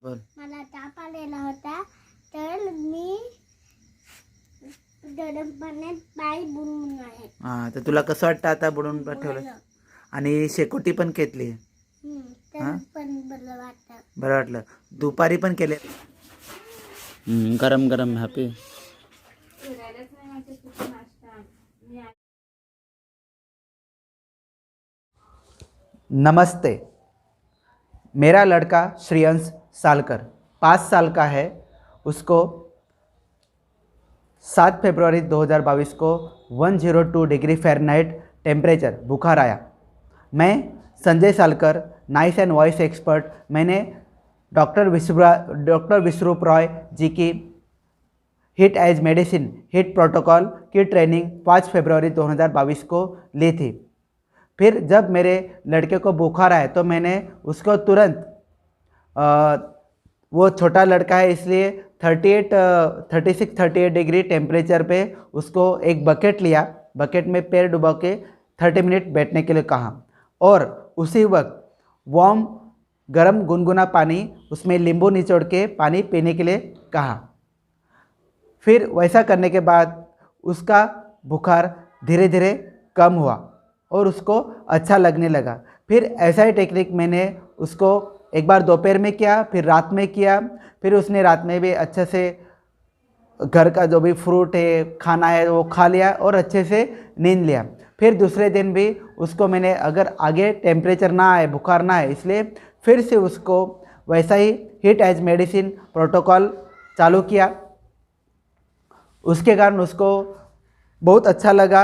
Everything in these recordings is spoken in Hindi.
बोल. मला ताप आलेला होता तर मी गरम पाण्यात पाय बुडवून आहे. हा, तर तुला कसं वाटतं आता बुडून ठेवलं? आणि शेकोटी पण केली. तर पण बरं वाटतं. बरं वाटलं. दुपारी पण केले. गरम गरम हॅपी. नमस्ते. मेरा लड़का श्रेयंश सालकर 5 साल का है. उसको 7 फरवरी 2022 को 102 डिग्री फ़ारेनहाइट टेम्परेचर बुखार आया. मैं Sanjay Salkar, nice and voice expert. मैंने डॉक्टर विश्वरूप रॉय जी की heat as medicine heat protocol की ट्रेनिंग 5 फरवरी 2022 को ली थी. फिर जब मेरे लड़के को बुखार आया तो मैंने उसको तुरंत वो छोटा लड़का है इसलिए 36-38 डिग्री टेम्परेचर पे उसको एक बकेट लिया. बकेट में पैर डुबा के 30 मिनट बैठने के लिए कहा और उसी वक्त वार्म गरम गुनगुना पानी उसमें नींबू निचोड़ के पानी पीने के लिए कहा. फिर वैसा करने के बाद उसका बुखार धीरे धीरे कम हुआ और उसको अच्छा लगने लगा. फिर ऐसा ही टेक्निक मैंने उसको एक बार दोपहर में किया, फिर रात में किया. फिर उसने रात में भी अच्छे से घर का जो भी फ्रूट है खाना है वो खा लिया और अच्छे से नींद लिया. फिर दूसरे दिन भी उसको मैंने अगर आगे टेम्परेचर ना आए बुखार ना आए इसलिए फिर से उसको वैसा ही हिट एज मेडिसिन प्रोटोकॉल चालू किया. उसके कारण उसको बहुत अच्छा लगा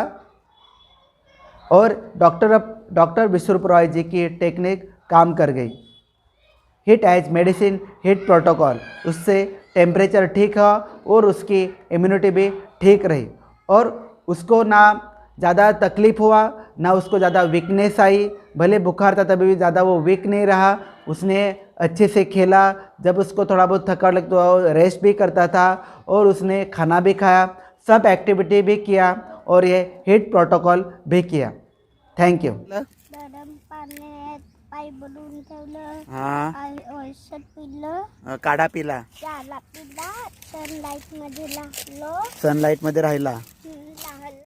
और डॉक्टर विश्वरूप रॉय जी की टेक्निक काम कर गई. Heat as medicine heat protocol उससे टेम्परेचर ठीक हुआ और उसकी इम्यूनिटी भी ठीक रही और उसको ना ज़्यादा तकलीफ़ हुआ ना उसको ज़्यादा वीकनेस आई. भले बुखार था तभी भी ज़्यादा वो वीक नहीं रहा. उसने अच्छे से खेला. जब उसको थोड़ा बहुत थकावट लगता तो रेस्ट भी करता था और उसने खाना भी खाया, सब एक्टिविटी भी किया और ये हिट प्रोटोकॉल भी किया. Thank you. गरम पाण्यात पाय बुडवून ठेवलं. हाँ, औषध पिलं. काढा पिला. चहाला पिला. सनलाईट मध्ये लागलो. सनलाईट मध्ये राहिला.